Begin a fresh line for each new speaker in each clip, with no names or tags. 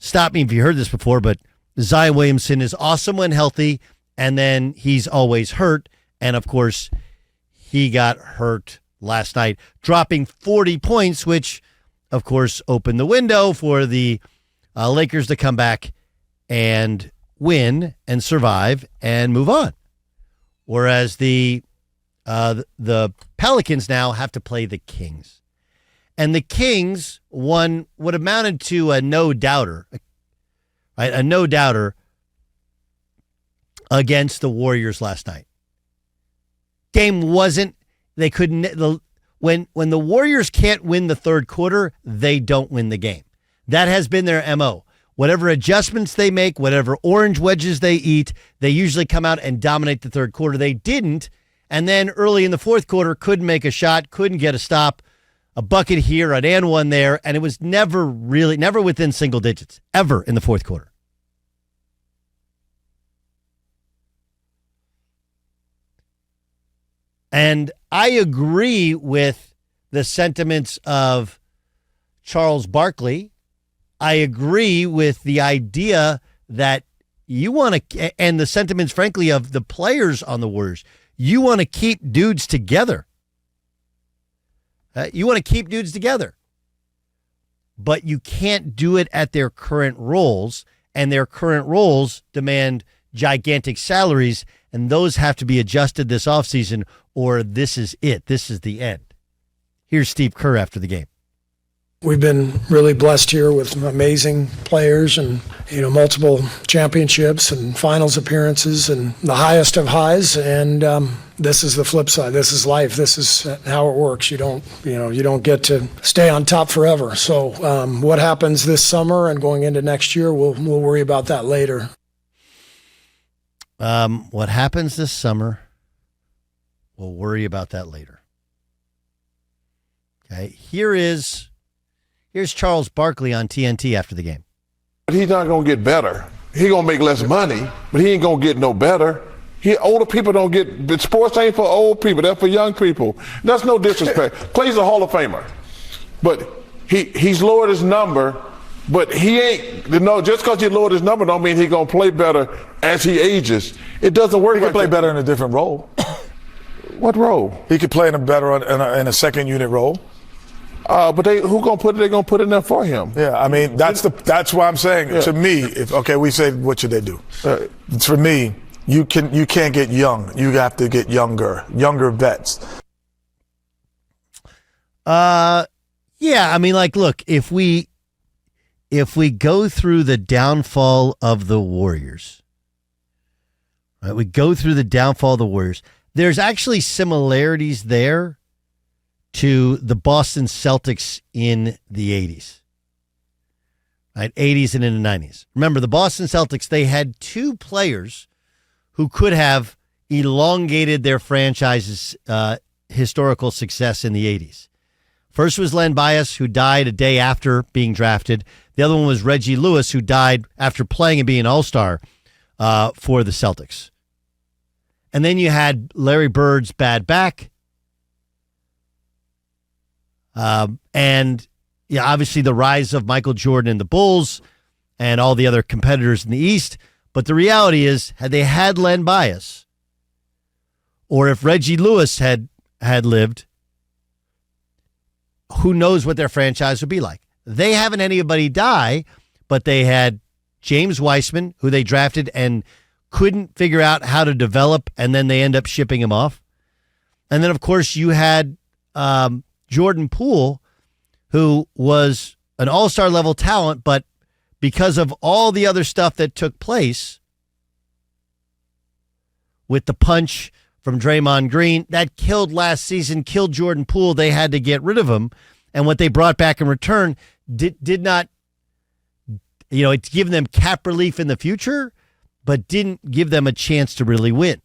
stop me if you heard this before, but Zion Williamson is awesome when healthy, and then he's always hurt. And, of course, he got hurt last night, dropping 40 points, which, of course, opened the window for the Lakers to come back and win and survive and move on. Whereas the Pelicans now have to play the Kings. And the Kings won what amounted to a no-doubter, right? A no-doubter against the Warriors last night. Game wasn't, they couldn't, when the Warriors can't win the third quarter, they don't win the game. That has been their MO. Whatever adjustments they make, whatever orange wedges they eat, they usually come out and dominate the third quarter. They didn't, and then early in the fourth quarter, couldn't make a shot, couldn't get a stop, a bucket here, an and one there, and it was never within single digits, ever in the fourth quarter. And I agree with the sentiments of Charles Barkley. I agree with the idea that you want to, and the sentiments, frankly, of the players on the Warriors. You want to keep dudes together. You want to keep dudes together. But you can't do it at their current roles, and their current roles demand gigantic salaries, and those have to be adjusted this offseason, or this is it. This is the end. Here's Steve Kerr after the game.
We've been really blessed here with amazing players and, multiple championships and finals appearances and the highest of highs. And this is the flip side. This is life. This is how it works. You don't get to stay on top forever. So what happens this summer and going into next year, we'll worry about that later.
What happens this summer, we'll worry about that later. Okay, here's Charles Barkley on TNT after the game.
But he's not going to get better. He's going to make less money, but he ain't going to get no better. Older people don't get, but sports ain't for old people, that's for young people. That's no disrespect. Clay's a Hall of Famer. But he's lowered his number, but he ain't, just because he lowered his number don't mean he's going to play better as he ages. It doesn't work.
He can play better in a different role.
What role?
He could play in a second unit role.
But who gonna put it? They're gonna put it in there for him.
Yeah, I mean that's why I'm saying. Yeah. To me, we say what should they do? For me, you can't get young. You have to get younger vets.
Yeah, I mean, look, if we go through the downfall of the Warriors, right? We go through the downfall of the Warriors. There's actually similarities there to the Boston Celtics in the 80s, right? 80s and in the 90s. Remember, the Boston Celtics, they had two players who could have elongated their franchise's historical success in the 80s. First was Len Bias, who died a day after being drafted. The other one was Reggie Lewis, who died after playing and being an all-star for the Celtics. And then you had Larry Bird's bad back. And obviously the rise of Michael Jordan and the Bulls and all the other competitors in the East. But the reality is, had they had Len Bias, or if Reggie Lewis had lived, who knows what their franchise would be like. They haven't had anybody die, but they had James Weissman, who they drafted and couldn't figure out how to develop, and then they end up shipping him off. And then, of course, you had Jordan Poole, who was an all-star level talent, but because of all the other stuff that took place with the punch from Draymond Green, that killed last season, killed Jordan Poole. They had to get rid of him. And what they brought back in return did not, it's given them cap relief in the future, but didn't give them a chance to really win.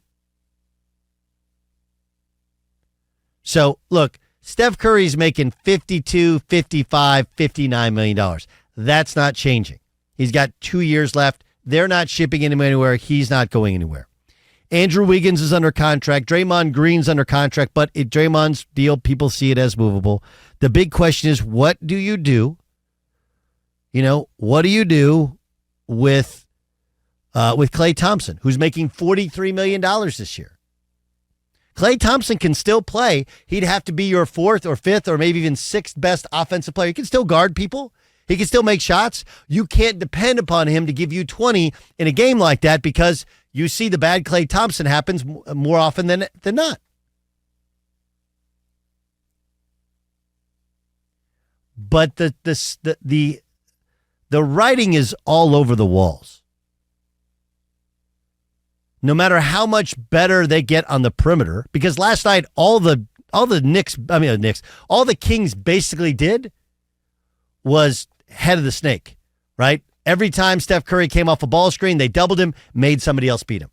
So, look, Steph Curry's making $52, $55, $59 million. That's not changing. He's got 2 years left. They're not shipping him anywhere. He's not going anywhere. Andrew Wiggins is under contract. Draymond Green's under contract, but Draymond's deal, people see it as movable. The big question is, what do you do What do you do with Klay Thompson, who's making $43 million this year? Klay Thompson can still play. He'd have to be your fourth or fifth or maybe even sixth best offensive player. He can still guard people. He can still make shots. You can't depend upon him to give you 20 in a game like that because you see the bad Klay Thompson happens more often than not. But the writing is all over the walls. No matter how much better they get on the perimeter, because last night all the Kings basically did was head of the snake, right? Every time Steph Curry came off a ball screen, they doubled him, made somebody else beat him.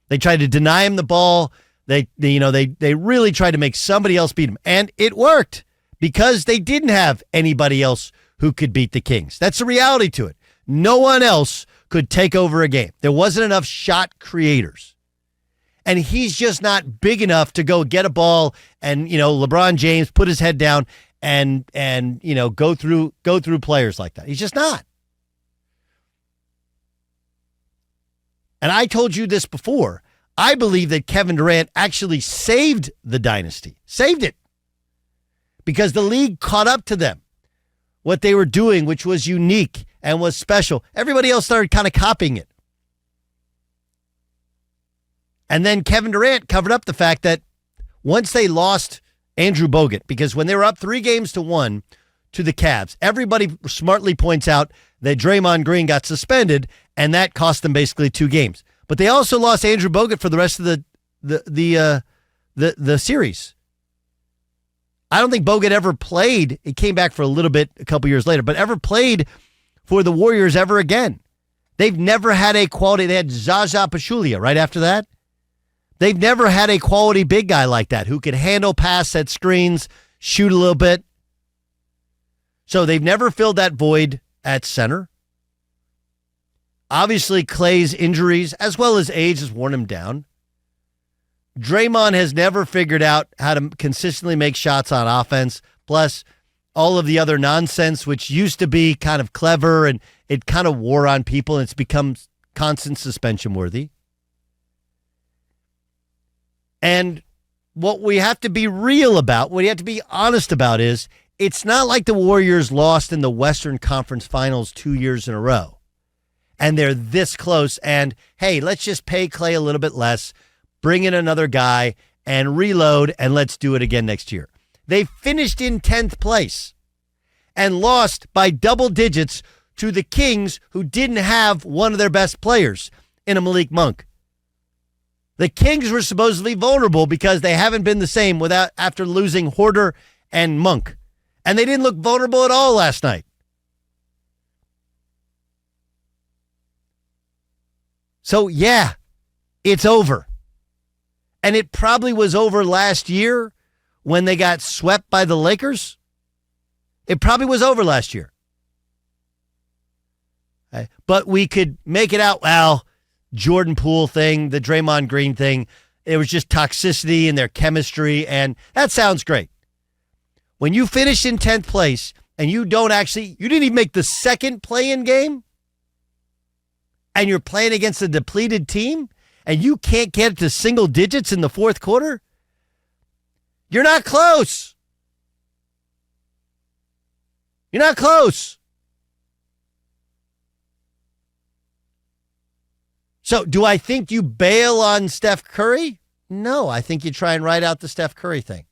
They tried to deny him the ball. They really tried to make somebody else beat him, and it worked because they didn't have anybody else who could beat the Kings. That's the reality to it. No one else could take over a game. There wasn't enough shot creators. And he's just not big enough to go get a ball and, LeBron James put his head down and go through players like that. He's just not. And I told you this before. I believe that Kevin Durant actually saved the dynasty. Saved it. Because the league caught up to them. What they were doing, which was unique and was special. Everybody else started kind of copying it. And then Kevin Durant covered up the fact that once they lost Andrew Bogut, because when they were up 3-1 to the Cavs, everybody smartly points out that Draymond Green got suspended, and that cost them basically 2 games. But they also lost Andrew Bogut for the rest of the series. I don't think Bogut ever played. He came back for a little bit a couple years later, but ever played for the Warriors ever again. They've never had a quality. They had Zaza Pachulia right after that. They've never had a quality big guy like that who could handle pass, set screens, shoot a little bit. So they've never filled that void at center. Obviously, Klay's injuries as well as age has worn him down. Draymond has never figured out how to consistently make shots on offense. Plus, all of the other nonsense, which used to be kind of clever and it kind of wore on people and it's become constant suspension worthy. And what we have to be real about, what we have to be honest about is it's not like the Warriors lost in the Western Conference Finals 2 years in a row. And they're this close and, hey, let's just pay Klay a little bit less, bring in another guy and reload and let's do it again next year. They finished in 10th place and lost by double digits to the Kings, who didn't have one of their best players in a Malik Monk. The Kings were supposedly vulnerable because they haven't been the same after losing Horder and Monk. And they didn't look vulnerable at all last night. So, yeah, it's over. And it probably was over last year when they got swept by the Lakers. It probably was over last year. Okay. But we could make it out, well, Jordan Poole thing, the Draymond Green thing, it was just toxicity in their chemistry, and that sounds great. When you finish in 10th place and you didn't even make the second play-in game, and you're playing against a depleted team, and you can't get it to single digits in the fourth quarter, you're not close. You're not close. So do I think you bail on Steph Curry? No, I think you try and ride out the Steph Curry thing.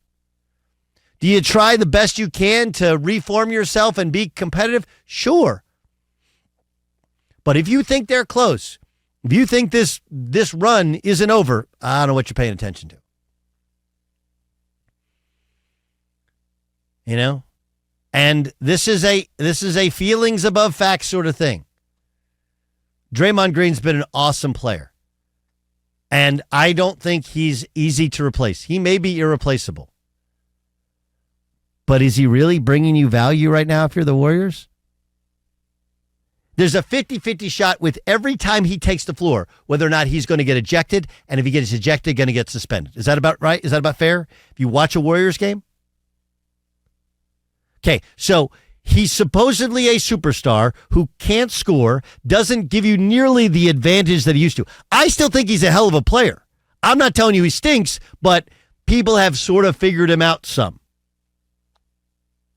Do you try the best you can to reform yourself and be competitive? Sure. But if you think they're close, if you think this run isn't over, I don't know what you're paying attention to. You know? And this is a feelings above facts sort of thing. Draymond Green's been an awesome player. And I don't think he's easy to replace. He may be irreplaceable. But is he really bringing you value right now if you're the Warriors? There's a 50-50 shot with every time he takes the floor, whether or not he's going to get ejected, and if he gets ejected, going to get suspended. Is that about right? Is that about fair? If you watch a Warriors game? Okay, so He's supposedly a superstar who can't score, doesn't give you nearly the advantage that he used to. I still think he's a hell of a player. I'm not telling you he stinks, but people have sort of figured him out some.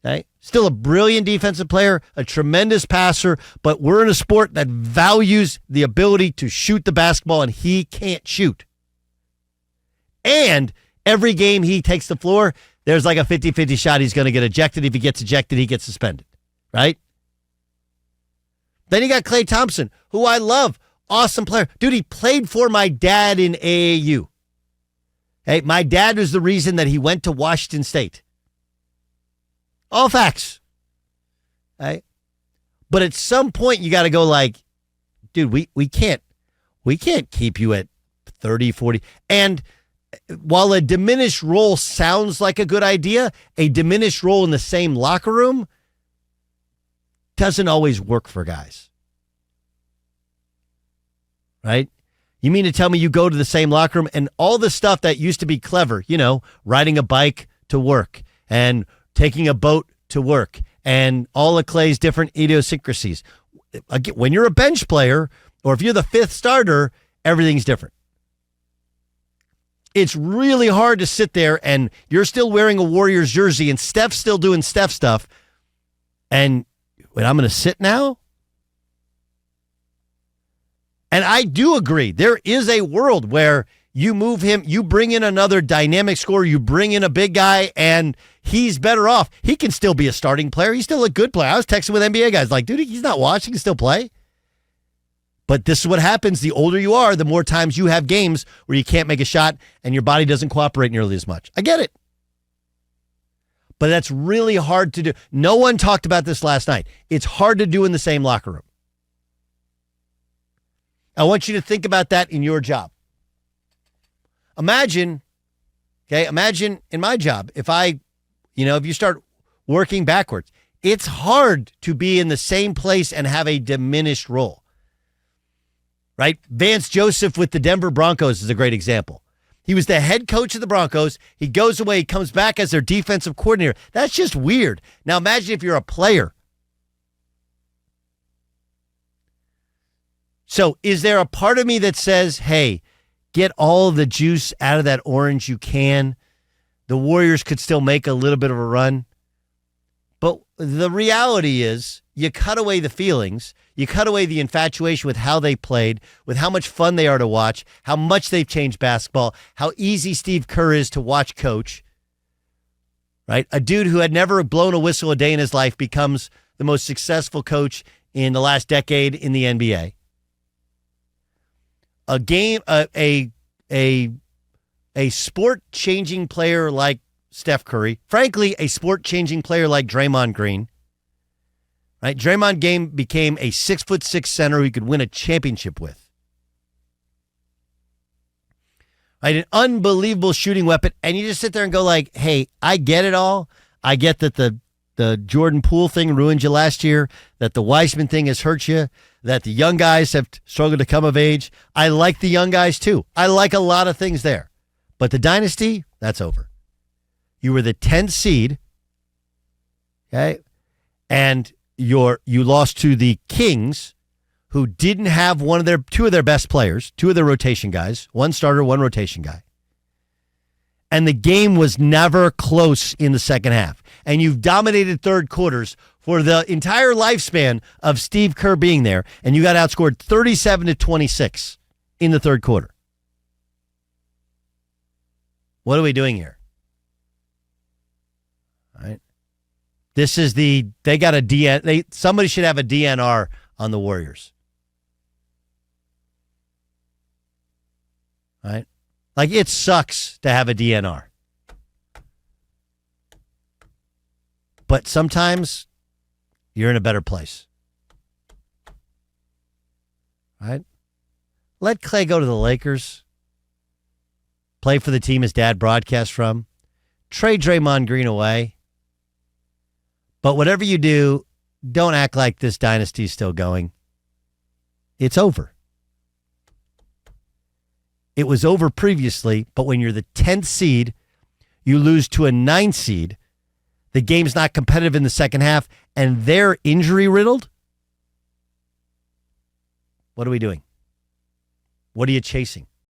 Okay? Still a brilliant defensive player, a tremendous passer, but we're in a sport that values the ability to shoot the basketball, and he can't shoot. And every game he takes the floor, there's like a 50-50 shot he's going to get ejected. If he gets ejected, he gets suspended, right? Then you got Klay Thompson, who I love. Awesome player. Dude, he played for my dad in AAU. Hey, my dad was the reason that he went to Washington State. All facts. Right? But at some point, you got to go like, dude, we can't keep you at 30, 40. And while a diminished role sounds like a good idea, a diminished role in the same locker room doesn't always work for guys. Right? You mean to tell me you go to the same locker room and all the stuff that used to be clever, riding a bike to work and taking a boat to work and all of Klay's different idiosyncrasies. When you're a bench player or if you're the fifth starter, everything's different. It's really hard to sit there and you're still wearing a Warriors jersey and Steph's still doing Steph stuff. And wait, I'm going to sit now? And I do agree. There is a world where you move him, you bring in another dynamic scorer, you bring in a big guy, and he's better off. He can still be a starting player. He's still a good player. I was texting with NBA guys like, dude, he's not washed. He can still play. But this is what happens. The older you are, the more times you have games where you can't make a shot and your body doesn't cooperate nearly as much. I get it. But that's really hard to do. No one talked about this last night. It's hard to do in the same locker room. I want you to think about that in your job. Imagine in my job, if you start working backwards, it's hard to be in the same place and have a diminished role. Right? Vance Joseph with the Denver Broncos is a great example. He was the head coach of the Broncos. He goes away, he comes back as their defensive coordinator. That's just weird. Now imagine if you're a player. So is there a part of me that says, hey, get all the juice out of that orange you can? The Warriors could still make a little bit of a run. But the reality is you cut away the feelings. You cut away the infatuation with how they played, with how much fun they are to watch, how much they've changed basketball, how easy Steve Kerr is to watch coach. Right? A dude who had never blown a whistle a day in his life becomes the most successful coach in the last decade in the NBA. A sport-changing player like Steph Curry. Frankly, a sport-changing player like Draymond Green. Right? Draymond Green became a 6'6" center who you could win a championship with. Right? An unbelievable shooting weapon. And you just sit there and go like, hey, I get it all. I get that the Jordan Poole thing ruined you last year, that the Weissman thing has hurt you, that the young guys have struggled to come of age. I like the young guys too. I like a lot of things there. But the dynasty, that's over. You were the 10th seed, okay? And you lost to the Kings, who didn't have two of their best players, two of their rotation guys, one starter, one rotation guy. And the game was never close in the second half. And you've dominated third quarters for the entire lifespan of Steve Kerr being there, and you got outscored 37-26 in the third quarter. What are we doing here? All right. This is they got a somebody should have a DNR on the Warriors. All right. Like, it sucks to have a DNR. But sometimes you're in a better place. Right? Let Klay go to the Lakers. Play for the team his dad broadcast from. Trade Draymond Green away. But whatever you do, don't act like this dynasty is still going. It's over. It was over previously, but when you're the 10th seed, you lose to a 9th seed the game's not competitive in the second half, and they're injury riddled, what are we doing? What are you chasing?